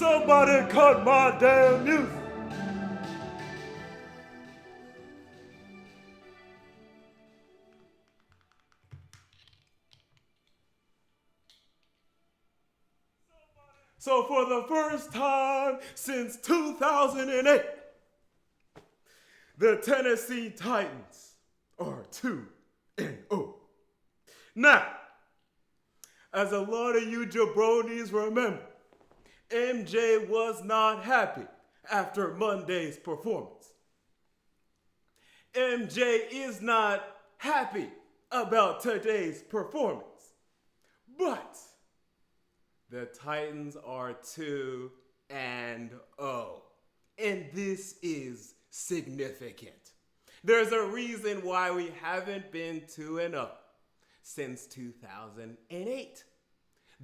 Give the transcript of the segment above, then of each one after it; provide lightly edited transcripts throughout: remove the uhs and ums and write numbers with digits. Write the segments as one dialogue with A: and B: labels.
A: Somebody cut my damn music. So for the first time since 2008, the Tennessee Titans are 2-0. Now, as a lot of you jabronis remember, MJ was not happy after Monday's performance. MJ is not happy about today's performance. But the Titans are 2-0. And this is significant. There's a reason why we haven't been 2-0 since 2008.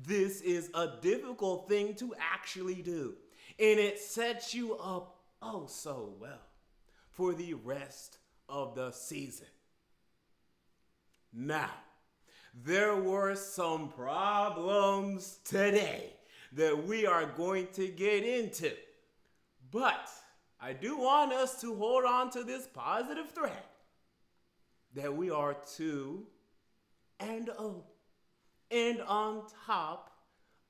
A: This is a difficult thing to actually do, and it sets you up oh so well for the rest of the season. Now, there were some problems today that we are going to get into, but I do want us to hold on to this positive thread that we are 2-0. And on top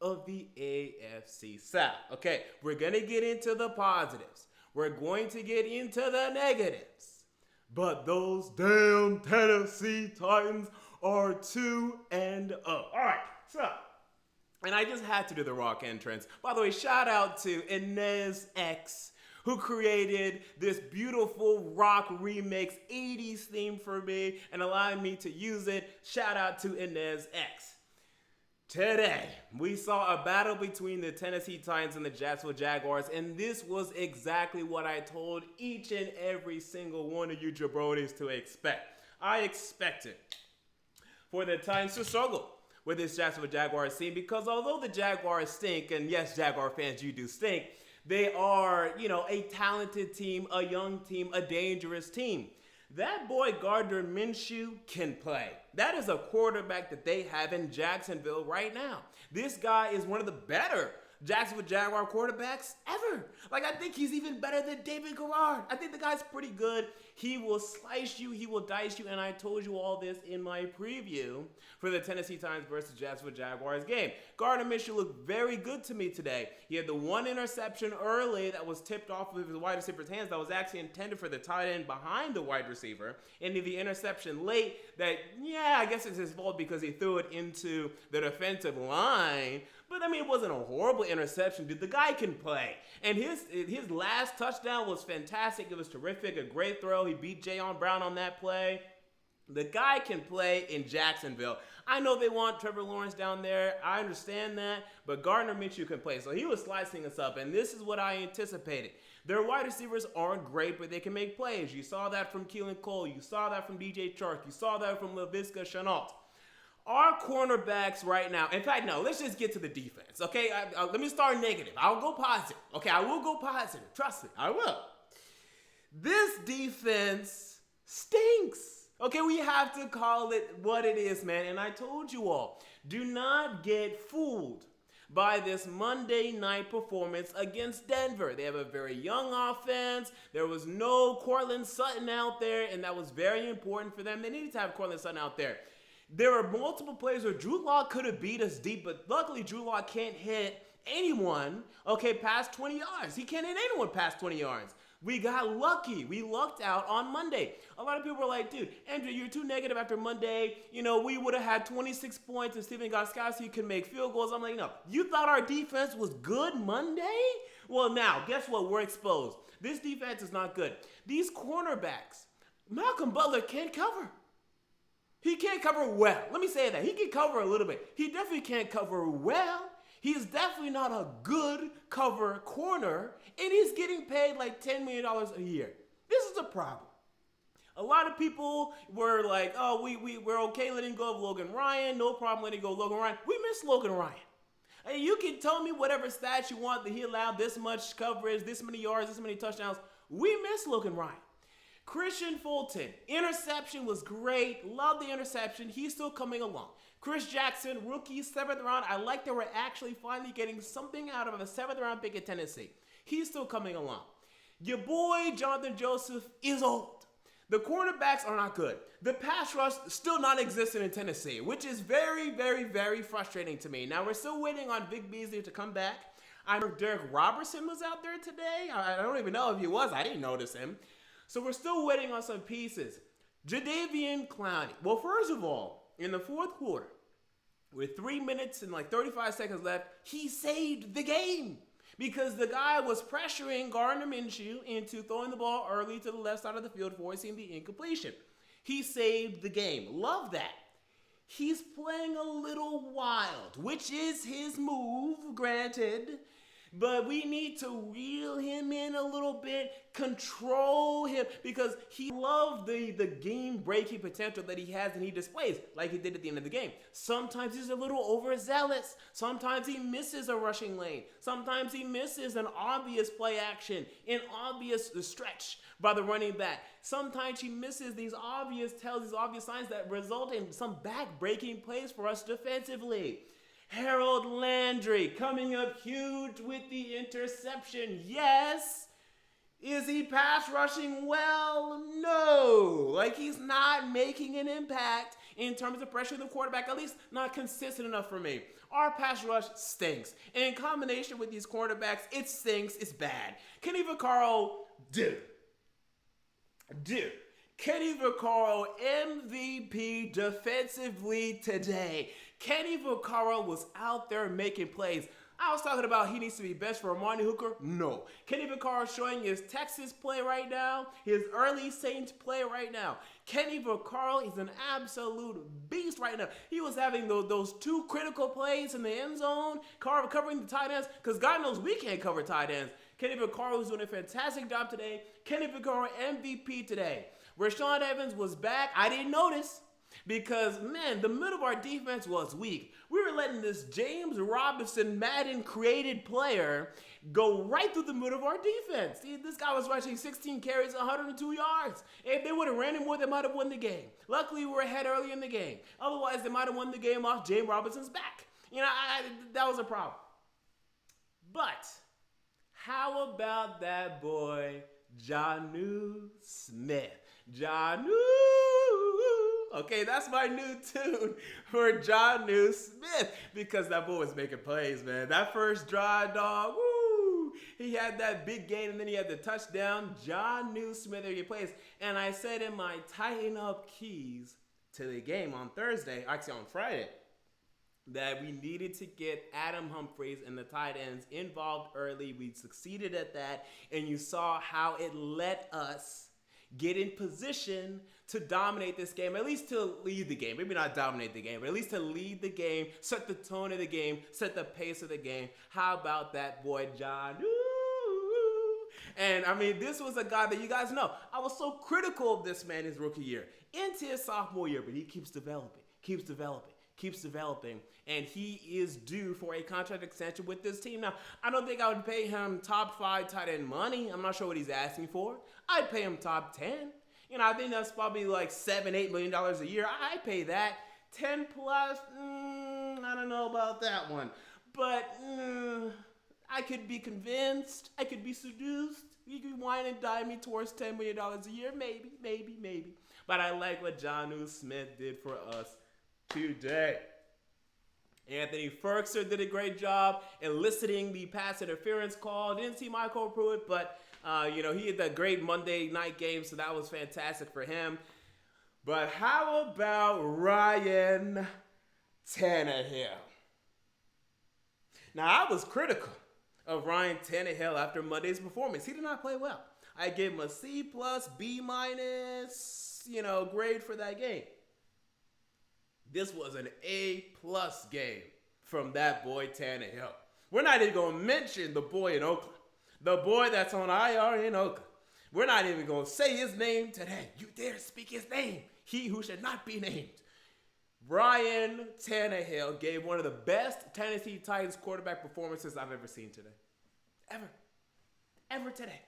A: of the AFC South. Okay, we're going to get into the positives. We're going to get into the negatives. But those damn Tennessee Titans are 2-0. All right, so, and I just had to do the rock entrance. By the way, shout out to Inez X, who created this beautiful rock remix 80s theme for me and allowed me to use it. Shout out to Inez X. Today, we saw a battle between the Tennessee Titans and the Jacksonville Jaguars, and this was exactly what I told each and every single one of you jabronis to expect. I expected for the Titans to struggle with this Jacksonville Jaguars team because although the Jaguars stink, and yes, Jaguar fans, you do stink, they are, a talented team, a young team, a dangerous team. That boy Gardner Minshew can play. That is a quarterback that they have in Jacksonville right now. This guy is one of the better Jacksonville Jaguar quarterbacks ever. I think he's even better than David Garrard. I think the guy's pretty good. He will slice you. He will dice you. And I told you all this in my preview for the Tennessee Titans versus Jacksonville Jaguars game. Gardner Minshew looked very good to me today. He had the one interception early that was tipped off of his wide receiver's hands that was actually intended for the tight end behind the wide receiver. And the interception late that, I guess it's his fault because he threw it into the defensive line. But, it wasn't a horrible interception, dude. The guy can play. And his last touchdown was fantastic. It was terrific. A great throw. He beat Jayon Brown on that play. The guy can play in Jacksonville. I know they want Trevor Lawrence down there. I understand that. But Gardner Minshew can play. So he was slicing us up. And this is what I anticipated. Their wide receivers aren't great, but they can make plays. You saw that from Keelan Cole. You saw that from DJ Chark. You saw that from Laviska Shenault. Our cornerbacks right now, in fact, no, let's just get to the defense, okay? Let me start negative. I'll go positive. Okay, I will go positive. Trust me, I will. This defense stinks. Okay, we have to call it what it is, man. And I told you all, do not get fooled by this Monday night performance against Denver. They have a very young offense. There was no Cortland Sutton out there, and that was very important for them. They needed to have Cortland Sutton out there. There were multiple plays where Drew Lock could have beat us deep, but luckily Drew Lock can't hit anyone, past 20 yards. He can't hit anyone past 20 yards. We got lucky. We lucked out on Monday. A lot of people were like, dude, Andrew, you're too negative after Monday. We would have had 26 points and Stephen Gostkowski could make field goals. I'm like, no, you thought our defense was good Monday? Well, now, guess what? We're exposed. This defense is not good. These cornerbacks, Malcolm Butler can't cover. He can't cover well. Let me say that. He can cover a little bit. He definitely can't cover well. He's definitely not a good cover corner, and he's getting paid like $10 million a year. This is a problem. A lot of people were like, oh, we're okay letting go of Logan Ryan. No problem letting go of Logan Ryan. We miss Logan Ryan. And you can tell me whatever stats you want that he allowed this much coverage, this many yards, this many touchdowns. We miss Logan Ryan. Christian Fulton, interception was great. Love the interception. He's still coming along. Chris Jackson, rookie, 7th round. I like that we're actually finally getting something out of a 7th round pick at Tennessee. He's still coming along. Your boy, Jonathan Joseph, is old. The cornerbacks are not good. The pass rush still non-existent in Tennessee, which is very, very, very frustrating to me. Now, we're still waiting on Vic Beasley to come back. I heard Derek Robertson was out there today. I don't even know if he was. I didn't notice him. So we're still waiting on some pieces. Jadeveon Clowney. Well, first of all, in the fourth quarter, with 3 minutes and like 35 seconds left, he saved the game. Because the guy was pressuring Gardner Minshew into throwing the ball early to the left side of the field, forcing the incompletion. He saved the game. Love that. He's playing a little wild, which is his move, granted. But we need to reel him in a little bit, control him, because he loved the game-breaking potential that he has and he displays, like he did at the end of the game. Sometimes he's a little overzealous. Sometimes he misses a rushing lane. Sometimes he misses an obvious play action, an obvious stretch by the running back. Sometimes he misses these obvious tells, these obvious signs that result in some back-breaking plays for us defensively. Harold Landry coming up huge with the interception. Yes. Is he pass rushing well? No. Like, he's not making an impact in terms of pressuring the quarterback, at least not consistent enough for me. Our pass rush stinks. And in combination with these quarterbacks, it stinks. It's bad. Kenny Vaccaro, dude. Kenny Vaccaro, MVP defensively today. Kenny Vaccaro was out there making plays. I was talking about he needs to be best for Amani Hooker. No. Kenny Vaccaro showing his Texas play right now, his early Saints play right now. Kenny Vaccaro is an absolute beast right now. He was having those 2 critical plays in the end zone, covering the tight ends, because God knows we can't cover tight ends. Kenny Vaccaro was doing a fantastic job today. Kenny Vaccaro MVP today. Rashawn Evans was back. I didn't notice. Because, man, the middle of our defense was weak. We were letting this James Robinson Madden-created player go right through the middle of our defense. This guy was rushing 16 carries, 102 yards. If they would have ran him more, they might have won the game. Luckily, we were ahead early in the game. Otherwise, they might have won the game off James Robinson's back. That was a problem. But how about that boy, Jonnu Smith? Jonnu! Okay, that's my new tune for Jonnu Smith, because that boy was making plays, man. That first drive, dog, woo! He had that big gain, and then he had the touchdown. Jonnu Smith making plays. And I said in my Tighten Up keys to the game on Thursday, actually on Friday, that we needed to get Adam Humphries and the tight ends involved early. We succeeded at that, and you saw how it let us get in position to dominate this game, at least to lead the game. Maybe not dominate the game, but at least to lead the game, set the tone of the game, set the pace of the game. How about that boy, John? And, this was a guy that you guys know. I was so critical of this man his rookie year into his sophomore year, but he keeps developing, and he is due for a contract extension with this team. Now, I don't think I would pay him top 5 tight end money. I'm not sure what he's asking for. I'd pay him top 10. I think that's probably like $7-8 million a year. I'd pay that. 10 plus, I don't know about that one. But I could be convinced. I could be seduced. You could wine and dine me towards $10 million a year. Maybe. But I like what Jonnu Smith did for us today. Anthony Ferkser did a great job eliciting the pass interference call. Didn't see Michael Pruitt, but he had that great Monday night game, so that was fantastic for him. But how about Ryan Tannehill? Now, I was critical of Ryan Tannehill after Monday's performance. He did not play well. I gave him a C+, B-, grade for that game. This was an A+ game from that boy Tannehill. We're not even going to mention the boy in Oakland. The boy that's on IR in Oakland. We're not even going to say his name today. You dare speak his name. He who should not be named. Ryan Tannehill gave one of the best Tennessee Titans quarterback performances I've ever seen today. Ever today.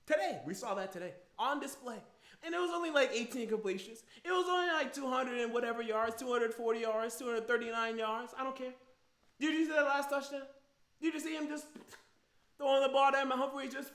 A: Today, we saw that today on display. And it was only like 18 completions. It was only like 200 and whatever yards, 240 yards, 239 yards. I don't care. Did you see that last touchdown? Did you see him just throwing the ball down? Humphrey just...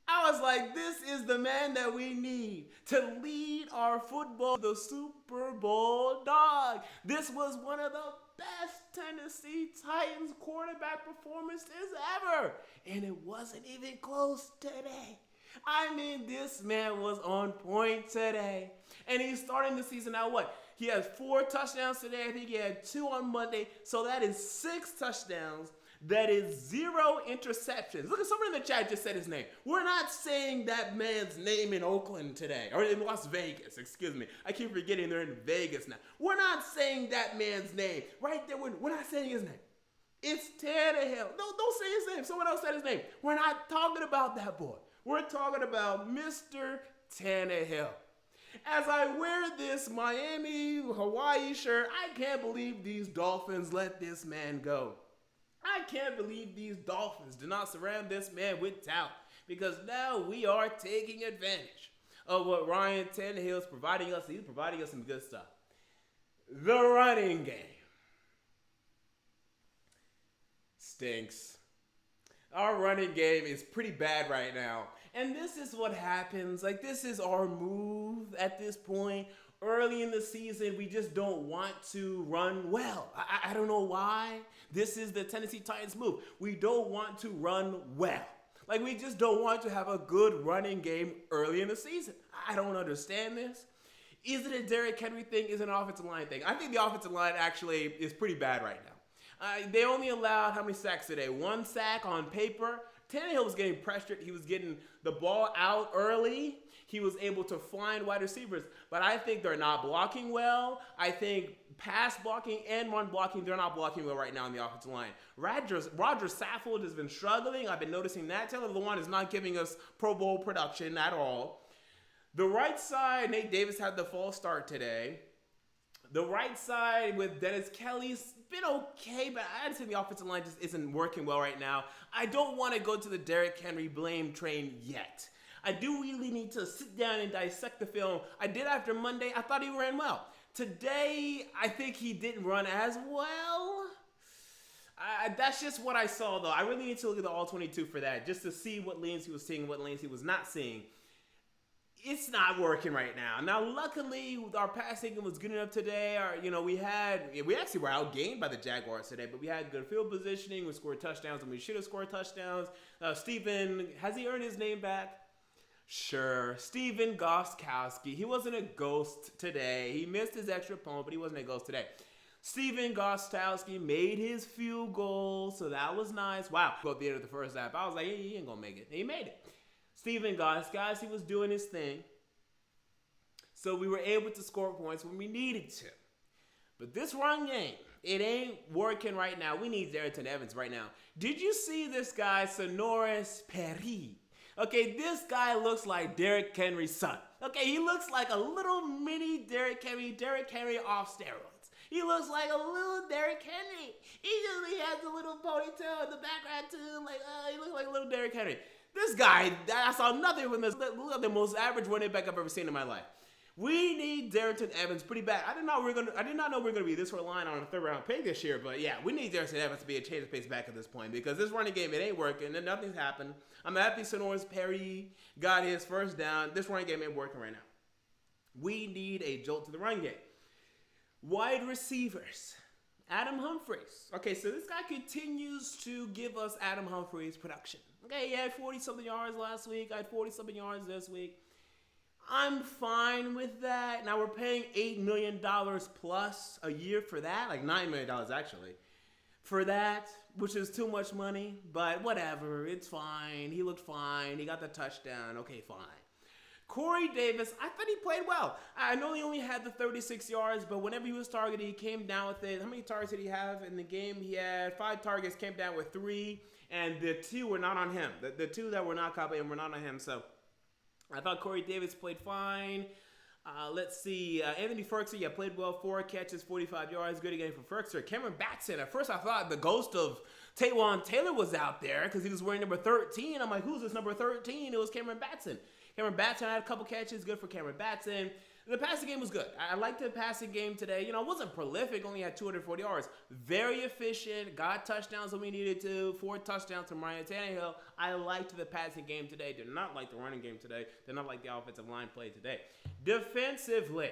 A: I was like, this is the man that we need to lead our football, the Super Bowl dog. This was one of the best Tennessee Titans quarterback performances ever. And it wasn't even close today. I mean, this man was on point today. And he's starting the season out what? He has 4 touchdowns today. I think he had 2 on Monday. So that is 6 touchdowns. That is 0 interceptions. Look at someone in the chat just said his name. We're not saying that man's name in Oakland today, or in Las Vegas, excuse me. I keep forgetting they're in Vegas now. We're not saying that man's name. Right there, we're not saying his name. It's Tannehill. No, don't say his name. Someone else said his name. We're not talking about that boy. We're talking about Mr. Tannehill. As I wear this Miami, Hawaii shirt, I can't believe these Dolphins let this man go. I can't believe these Dolphins do not surround this man with talent, because now we are taking advantage of what Ryan Tannehill is providing us. He's providing us some good stuff. The running game stinks. Our running game is pretty bad right now. And this is what happens. Like, this is our move at this point. Early in the season, we just don't want to run well. I don't know why. This is the Tennessee Titans move. We don't want to run well. Like, we just don't want to have a good running game early in the season. I don't understand this. Is it a Derrick Henry thing? Is it an offensive line thing? I think the offensive line actually is pretty bad right now. They only allowed how many sacks today? 1 sack on paper. Tannehill was getting pressured. He was getting the ball out early. He was able to find wide receivers. But I think they're not blocking well. I think pass blocking and run blocking, they're not blocking well right now in the offensive line. Roger Saffold has been struggling. I've been noticing that. Taylor Lewan is not giving us Pro Bowl production at all. The right side, Nate Davis had the false start today. The right side with Dennis Kelly's been okay, but I'd say the offensive line just isn't working well right now. I don't want to go to the Derrick Henry blame train yet. I do really need to sit down and dissect the film. I did after Monday. I thought he ran well. Today, I think he didn't run as well. That's just what I saw, though. I really need to look at the All-22 for that, just to see what lanes he was seeing, what lanes he was not seeing. It's not working right now. Now, luckily, our passing was good enough today. We actually were outgained by the Jaguars today, but we had good field positioning. We scored touchdowns when we should have scored touchdowns. Steven, has he earned his name back? Sure. Steven Gostkowski. He wasn't a ghost today. He missed his extra point, but he wasn't a ghost today. Steven Gostkowski made his field goal, so that was nice. Wow. At the end of the first half, I was like, he ain't going to make it. He made it. Steven Gostkowski was doing his thing. So we were able to score points when we needed to. But this run game, it ain't working right now. We need Darrington Evans right now. Did you see this guy, Sonoris Perry? Okay, this guy looks like Derrick Henry's son. Okay, he looks like a little mini Derrick Henry off steroids. He looks like a little Derrick Henry. He has a little ponytail in the background too. He looks like a little Derrick Henry. This guy, I saw nothing from this. Look like the most average running back I've ever seen in my life. We need Darrington Evans pretty bad. I did not know we were gonna be this line on a 3rd round pick this year, but yeah, we need Darrington Evans to be a change of pace back at this point, because this running game, it ain't working and nothing's happened. I'm happy Sonoris Perry got his first down. This running game ain't working right now. We need a jolt to the run game. Wide receivers. Adam Humphries. Okay, so this guy continues to give us Adam Humphries production. Okay, he had 40-something yards last week. I had 40-something yards this week. I'm fine with that. Now we're paying $8 million plus a year for that, like $9 million actually, for that, which is too much money, but whatever, it's fine. He looked fine. He got the touchdown. Okay, fine. Corey Davis, I thought he played well. I know he only had the 36 yards, but whenever he was targeted, he came down with it. How many targets did he have in the game? He had 5 targets, came down with 3, and the 2 were not on him. The 2 that were not caught by him were not on him, so I thought Corey Davis played fine. Let's see. Anthony Ferguson, played well. 4 catches, 45 yards. Good again for Ferguson. Cameron Batson. At first, I thought the ghost of Taywan Taylor was out there because he was wearing number 13. I'm like, who's this number 13? It was Cameron Batson. Cameron Batson had a couple catches. Good for Cameron Batson. The passing game was good. I liked the passing game today. It wasn't prolific. Only had 240 yards. Very efficient. Got touchdowns when we needed to. 4 touchdowns from Ryan Tannehill. I liked the passing game today. Did not like the running game today. Did not like the offensive line play today. Defensively,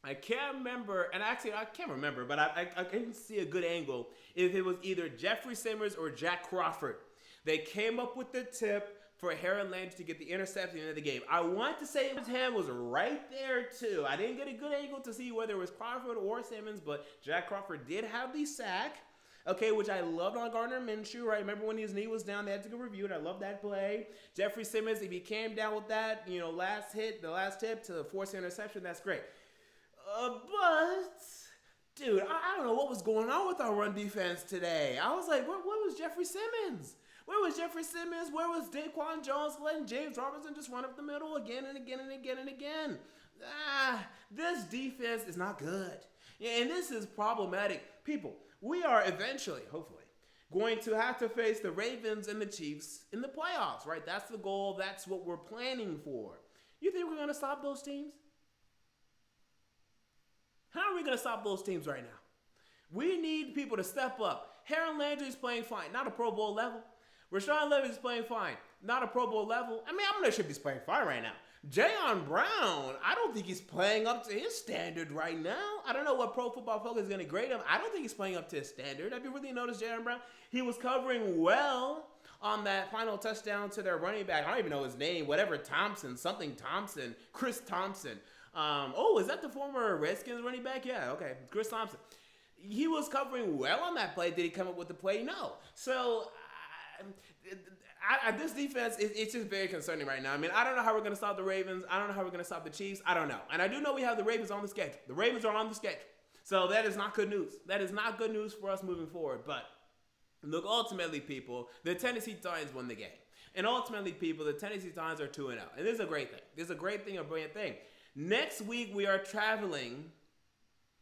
A: I can't remember, and actually I can't remember, but I can see a good angle if it was either Jeffrey Simmons or Jack Crawford. They came up with the tip for Harold Landry to get the interception in the game. I want to say his hand was right there too. I didn't get a good angle to see whether it was Crawford or Simmons, but Jack Crawford did have the sack, which I loved on Gardner Minshew, right? Remember when his knee was down, they had to go review it. I love that play. Jeffrey Simmons, if he came down with that, the last tip to force the interception, that's great. But, dude, I don't know what was going on with our run defense today. I was like, where was Jeffrey Simmons? Where was Jeffrey Simmons? Where was Daquan Jones letting James Robinson just run up the middle again and again and again and again? This defense is not good. And this is problematic. People, we are eventually, hopefully, going to have to face the Ravens and the Chiefs in the playoffs, right? That's the goal. That's what we're planning for. You think we're going to stop those teams? How are we going to stop those teams right now? We need people to step up. Harold Landry is playing fine, not a Pro Bowl level. Rashawn Levy is playing fine, not a Pro Bowl level. I mean, I'm not sure if he's playing fine right now. Jayon Brown, I don't think he's playing up to his standard right now. I don't know what Pro Football Focus is going to grade him. I don't think he's playing up to his standard. Have you really noticed Jayon Brown? He was covering well on that final touchdown to their running back. I don't even know his name. Whatever Thompson, Chris Thompson. Is that the former Redskins running back? Yeah, okay, Chris Thompson. He was covering well on that play. Did he come up with the play? No. So this defense, it's just very concerning right now. I mean, I don't know how we're going to stop the Ravens. I don't know how we're going to stop the Chiefs. I don't know. And I do know we have the Ravens on the schedule. The Ravens are on the schedule. So that is not good news. That is not good news for us moving forward. But look, ultimately, people, the Tennessee Titans won the game. And ultimately, people, the Tennessee Titans are 2-0. And this is a great thing. This is a great thing, a brilliant thing. Next week, we are traveling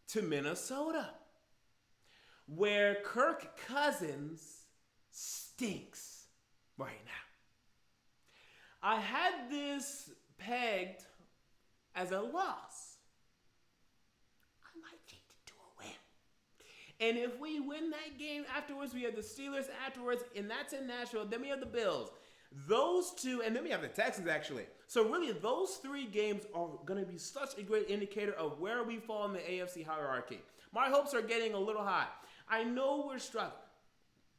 A: to Minnesota, where Kirk Cousins stinks right now. I had this pegged as a loss. I might take it to a win. And if we win that game afterwards, we have the Steelers afterwards, and that's in Nashville. Then we have the Bills. Those two, and then we have the Texans, actually. So really, those 3 games are going to be such a great indicator of where we fall in the AFC hierarchy. My hopes are getting a little high. I know we're struggling,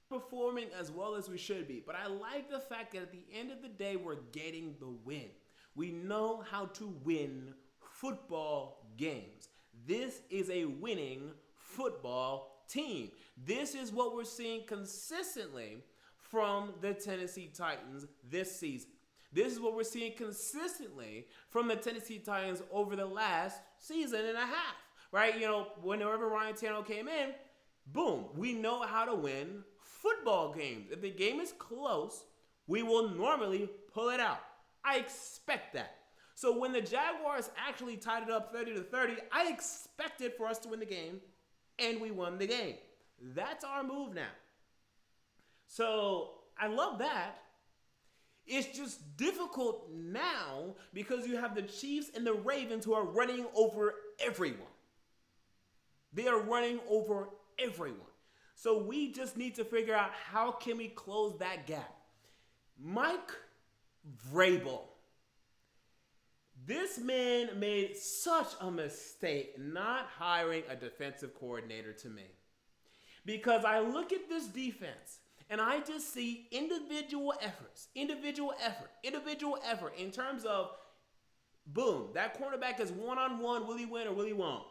A: performing as well as we should be, but I like the fact that at the end of the day, we're getting the win. We know how to win football games. This is a winning football team. This is what we're seeing consistently from the Tennessee Titans this season. This is what we're seeing consistently from the Tennessee Titans over the last season and a half, right? Whenever Ryan Tannehill came in, boom, we know how to win football games. If the game is close, we will normally pull it out. I expect that. So when the Jaguars actually tied it up 30-30, I expected for us to win the game, and we won the game. That's our move now. So I love that. It's just difficult now because you have the Chiefs and the Ravens who are running over everyone. They are running over everyone. So we just need to figure out how can we close that gap. Mike Vrabel. This man made such a mistake not hiring a defensive coordinator to me. Because I look at this defense and I just see individual effort in terms of, boom, that cornerback is one-on-one, will he win or will he won't?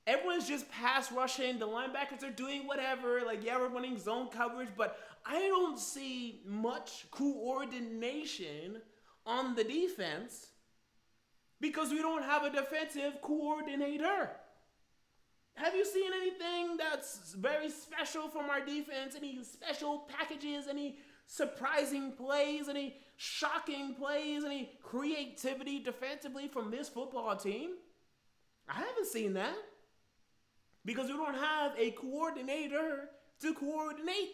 A: Everyone's just pass rushing. The linebackers are doing whatever. We're running zone coverage, but I don't see much coordination on the defense because we don't have a defensive coordinator. Have you seen anything that's very special from our defense? Any special packages? Any surprising plays? Any shocking plays? Any creativity defensively from this football team? I haven't seen that because we don't have a coordinator to coordinate.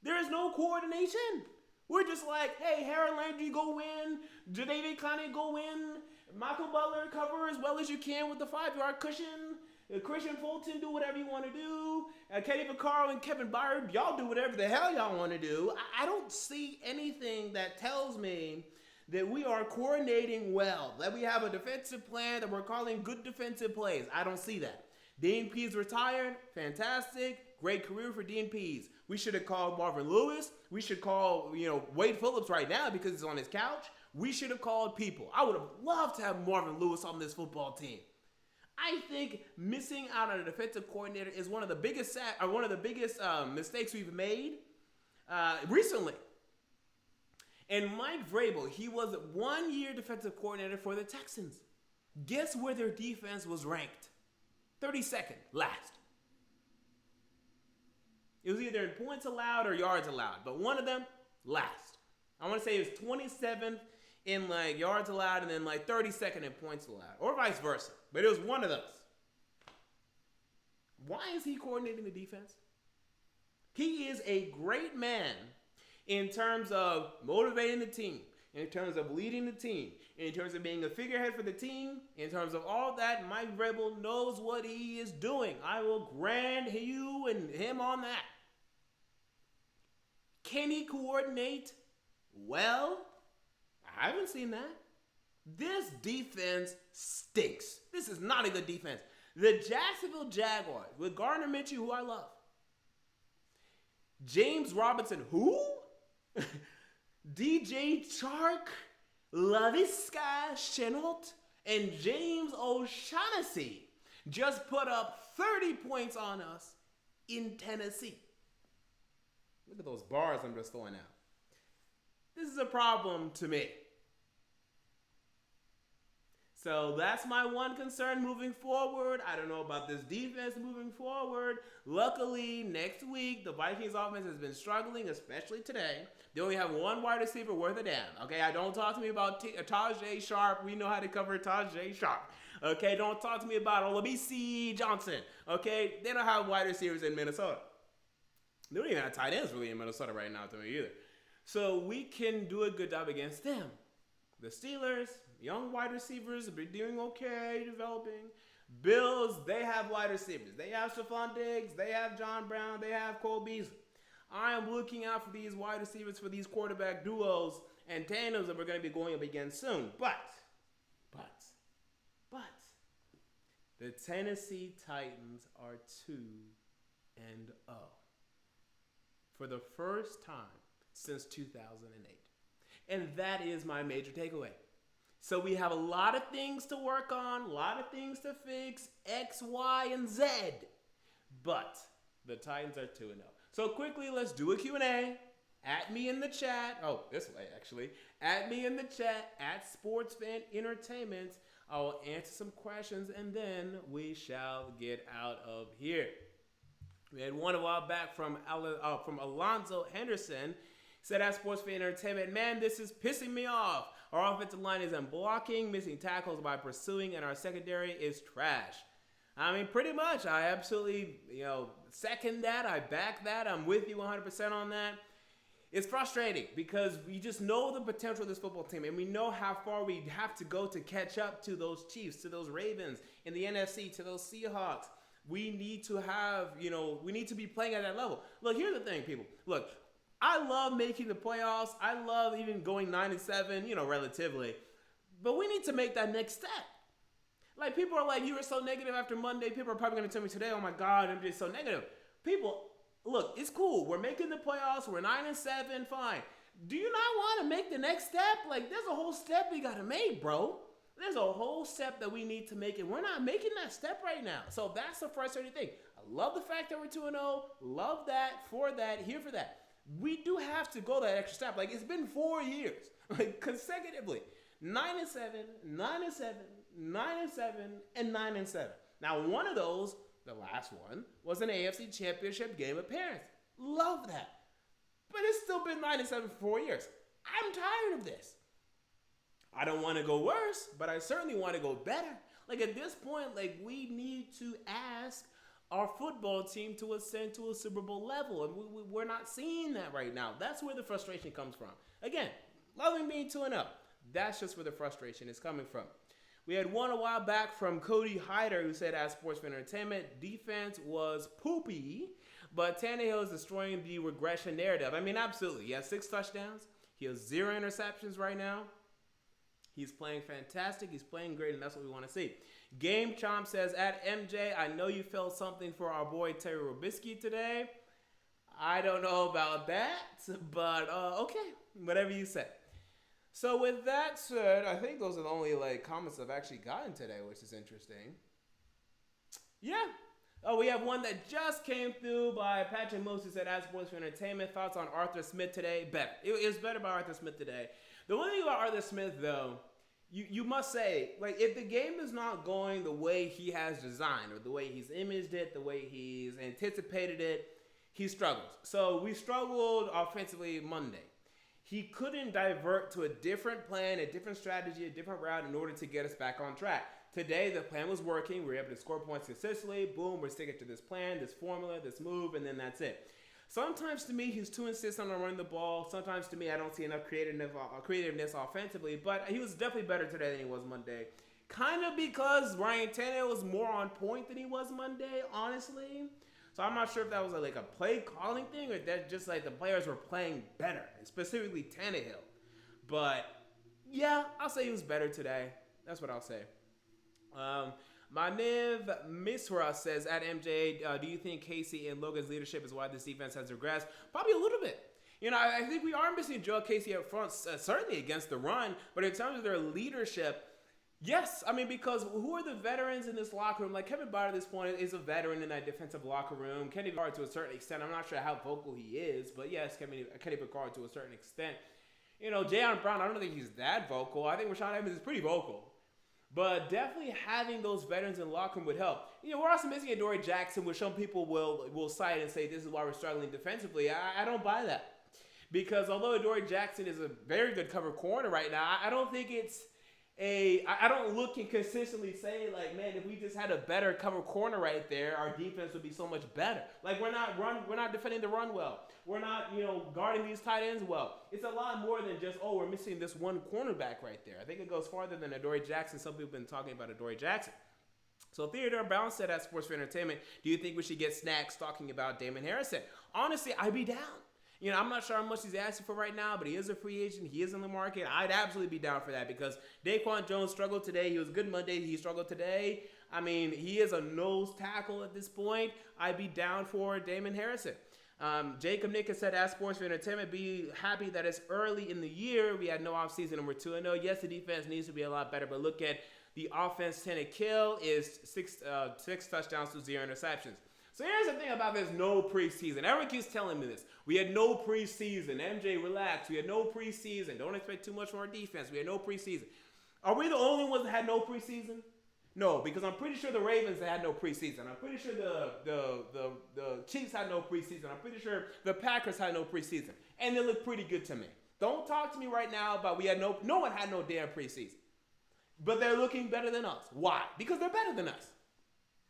A: There is no coordination. We're just like, hey, Harold Landry, go in. Jadeveon Clowney, go in. Michael Butler, cover as well as you can with the 5-yard cushion. Christian Fulton, do whatever you want to do. Kenny Vaccaro and Kevin Byard, y'all do whatever the hell y'all want to do. I don't see anything that tells me that we are coordinating well, that we have a defensive plan, that we're calling good defensive plays. I don't see that. Dean Pease retired. Fantastic. Great career for Dean Pease. We should have called Marvin Lewis. We should call, Wade Phillips right now because he's on his couch. We should have called people. I would have loved to have Marvin Lewis on this football team. I think missing out on a defensive coordinator is one of the biggest mistakes we've made recently. And Mike Vrabel, he was a 1-year defensive coordinator for the Texans. Guess where their defense was ranked? 32nd, last. It was either in points allowed or yards allowed, but one of them, last. I want to say it was 27th in yards allowed and then 32nd in points allowed, or vice versa. But it was one of those. Why is he coordinating the defense? He is a great man in terms of motivating the team, in terms of leading the team, in terms of being a figurehead for the team, in terms of all that. Mike Vrabel knows what he is doing. I will grant you and him on that. Can he coordinate well? I haven't seen that. This defense stinks. This is not a good defense. The Jacksonville Jaguars, with Gardner Minshew, who I love, James Robinson, who? DJ Chark, Laviska Shenault, and James O'Shaughnessy just put up 30 points on us in Tennessee. Look at those bars I'm just throwing out. This is a problem to me. So that's my one concern moving forward. I don't know about this defense moving forward. Luckily, next week, the Vikings offense has been struggling, especially today. They only have one wide receiver worth a damn. Okay, don't talk to me about Tajay Sharp. We know how to cover Tajay Sharp. Okay, don't talk to me about Olabisi Johnson. Okay, they don't have wide receivers in Minnesota. They don't even have tight ends really in Minnesota right now to me either. So we can do a good job against them. The Steelers, young wide receivers, have been doing okay, developing. Bills, they have wide receivers. They have Stephon Diggs. They have John Brown. They have Cole Beasley. I am looking out for these wide receivers, for these quarterback duos and tandems that we're going to be going up against soon. But, the Tennessee Titans are 2-0 for the first time since 2008. And that is my major takeaway. So we have a lot of things to work on, a lot of things to fix, X, Y, and Z. But the Titans are 2-0. So quickly, let's do a Q&A. At me in the chat. Oh, this way, actually. At me in the chat, at SportsFan Entertainment. I will answer some questions, and then we shall get out of here. We had one a while back from Alonzo Henderson. Said at SportsFan Entertainment, man, this is pissing me off. Our offensive line isn't blocking, missing tackles by pursuing, and our secondary is trash. I mean, pretty much. I absolutely, second that. I back that. I'm with you 100% on that. It's frustrating because we just know the potential of this football team, and we know how far we have to go to catch up to those Chiefs, to those Ravens in the NFC, to those Seahawks. We need to have, we need to be playing at that level. Look, here's the thing, people. Look, I love making the playoffs. I love even going 9-7, relatively. But we need to make that next step. Like, people are like, you were so negative after Monday. People are probably going to tell me today, oh my God, I'm just so negative. People, look, it's cool. We're making the playoffs. We're 9-7, fine. Do you not want to make the next step? Like, there's a whole step we got to make, bro. There's a whole step that we need to make, and we're not making that step right now. So that's the frustrating thing. I love the fact that we're 2-0. Love that, for that, here for that. We do have to go that extra step. Like, it's been 4 years, consecutively. 9-7, 9-7, 9-7, and 9-7. Now, one of those, the last one, was an AFC Championship game appearance. Love that. But it's still been 9-7 for 4 years. I'm tired of this. I don't want to go worse, but I certainly want to go better. Like at this point, like we need to ask our football team to ascend to a Super Bowl level, and we're not seeing that right now. That's where the frustration comes from. Again, loving being 2-0. That's just where the frustration is coming from. We had one a while back from Cody Hyder who said, as Sports Fan Entertainment, defense was poopy, but Tannehill is destroying the regression narrative. I mean, absolutely. He has 6 touchdowns. He has 0 interceptions right now. He's playing fantastic. He's playing great, and that's what we want to see. Game Chomp says, at MJ, I know you felt something for our boy Terry Robisky today. I don't know about that, but okay, whatever you say. So with that said, I think those are the only comments I've actually gotten today, which is interesting. Yeah. Oh, we have one that just came through by Patrick Moose who said, as Sports for Entertainment, thoughts on Arthur Smith today? Better. It was better by Arthur Smith today. The one thing about Arthur Smith, though, you must say, if the game is not going the way he has designed or the way he's imaged it, the way he's anticipated it, he struggles. So we struggled offensively Monday. He couldn't divert to a different plan, a different strategy, a different route in order to get us back on track. Today, the plan was working. We were able to score points consistently. Boom, we're sticking to this plan, this formula, this move, and then that's it. Sometimes to me, he's too insistent on running the ball. Sometimes to me, I don't see enough creativeness offensively, but he was definitely better today than he was Monday. Kind of because Ryan Tannehill was more on point than he was Monday, honestly. So I'm not sure if that was a play calling thing or that just the players were playing better, specifically Tannehill. But yeah, I'll say he was better today. That's what I'll say. Maniv Misra says, at MJ, do you think Casey and Logan's leadership is why this defense has regressed? Probably a little bit. I think we are missing Joe Casey up front, certainly against the run, but in terms of their leadership, yes. I mean, because who are the veterans in this locker room? Kevin Byard at this point is a veteran in that defensive locker room. Kenny Pickard to a certain extent. I'm not sure how vocal he is, but yes, Kenny Pickard to a certain extent. Jayon Brown, I don't think he's that vocal. I think Rashawn Evans is pretty vocal. But definitely having those veterans in the locker room would help. We're also missing Adoree Jackson, which some people will cite and say this is why we're struggling defensively. I don't buy that. Because although Adoree Jackson is a very good cover corner right now, I don't think it's I don't look and consistently say, man, if we just had a better cover corner right there, our defense would be so much better. We're not defending the run well. We're not, guarding these tight ends well. It's a lot more than just, we're missing this one cornerback right there. I think it goes farther than Adoree Jackson. Some people have been talking about Adoree Jackson. So Theodore Brown said at Sports for Entertainment, do you think we should get snacks talking about Damon Harrison? Honestly, I'd be down. I'm not sure how much he's asking for right now, but he is a free agent. He is in the market. I'd absolutely be down for that because Daquan Jones struggled today. He was good Monday. He struggled today. I mean, he is a nose tackle at this point. I'd be down for Damon Harrison. Jacob Nick has said, as Sports for Entertainment, be happy that it's early in the year. We had no offseason and we're 2-0. Yes, the defense needs to be a lot better, but look at the offense. Tannehill is six touchdowns to 0 interceptions. So here's the thing about this no preseason. Everyone keeps telling me this. We had no preseason. MJ, relax. We had no preseason. Don't expect too much from our defense. We had no preseason. Are we the only ones that had no preseason? No, because I'm pretty sure the Ravens had no preseason. I'm pretty sure the Chiefs had no preseason. I'm pretty sure the Packers had no preseason. And they look pretty good to me. Don't talk to me right now about no one had no damn preseason. But they're looking better than us. Why? Because they're better than us.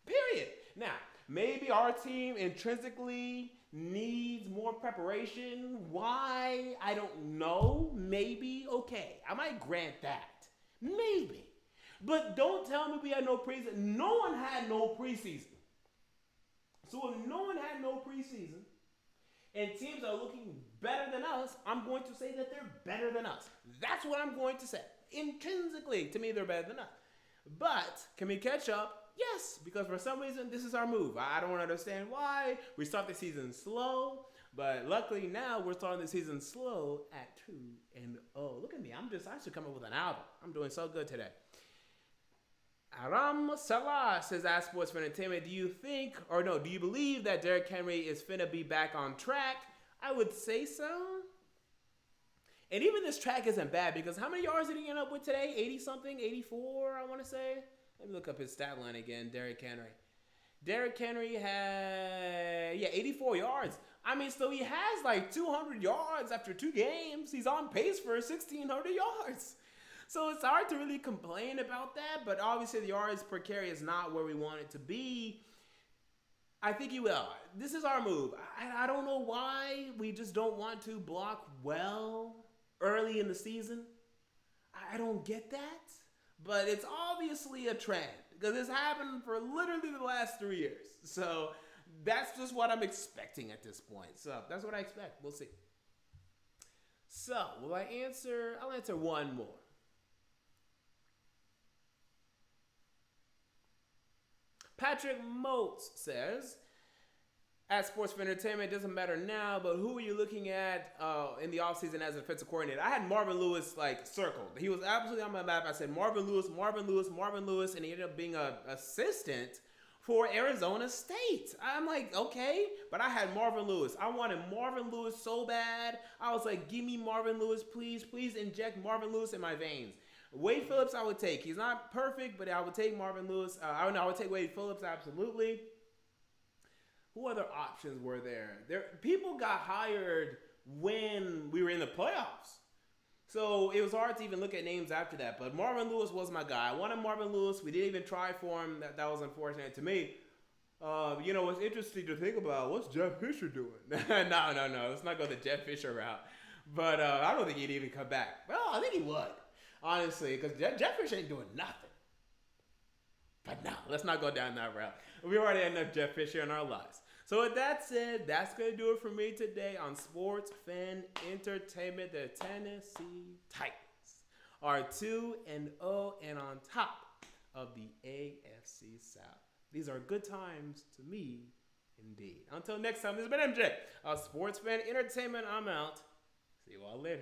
A: Period. Now, maybe our team intrinsically needs more preparation. Why? I don't know. Maybe. Okay. I might grant that. Maybe. But don't tell me we had no preseason. No one had no preseason. So if no one had no preseason and teams are looking better than us, I'm going to say that they're better than us. That's what I'm going to say. Intrinsically, to me, they're better than us. But can we catch up? Yes, because for some reason, this is our move. I don't understand why. We start the season slow, but luckily now we're starting the season slow at 2-0. Look at me. I should come up with an album. I'm doing so good today. Aram Salah says, as Sports for Entertainment, do you believe that Derrick Henry is finna be back on track? I would say so. And even this track isn't bad because how many yards did he end up with today? 80-something? 84, I want to say. Let me look up his stat line again, Derrick Henry. Derrick Henry had, 84 yards. I mean, so he has 200 yards after 2 games. He's on pace for 1,600 yards. So it's hard to really complain about that, but obviously the yards per carry is not where we want it to be. I think he will. This is our move. I don't know why we just don't want to block well early in the season. I don't get that, but it's obviously a trend because it's happened for literally the last 3 years. So that's just what I'm expecting at this point. So that's what I expect. We'll see. So will I answer? I'll answer one more. Patrick Motes says, at Sports for Entertainment, it doesn't matter now, but who are you looking at in the offseason as a defensive coordinator? I had Marvin Lewis circled. He was absolutely on my map. I said Marvin Lewis, and he ended up being an assistant for Arizona State. I'm like, okay, but I had Marvin Lewis. I wanted Marvin Lewis so bad. I was like, give me Marvin Lewis, please. Please inject Marvin Lewis in my veins. Wade Phillips, I would take. He's not perfect, but I would take Marvin Lewis. I would take Wade Phillips, absolutely. Who other options were there? People got hired when we were in the playoffs. So it was hard to even look at names after that. But Marvin Lewis was my guy. I wanted Marvin Lewis. We didn't even try for him. That was unfortunate to me. What's interesting to think about, what's Jeff Fisher doing? No. Let's not go the Jeff Fisher route. But I don't think he'd even come back. Well, I think he would. Honestly, because Jeff Fisher ain't doing nothing. But no, let's not go down that route. We already had enough Jeff Fisher in our lives. So with that said, that's going to do it for me today on Sports Fan Entertainment. The Tennessee Titans are 2-0 and on top of the AFC South. These are good times to me, indeed. Until next time, this has been MJ of Sports Fan Entertainment. I'm out. See you all later.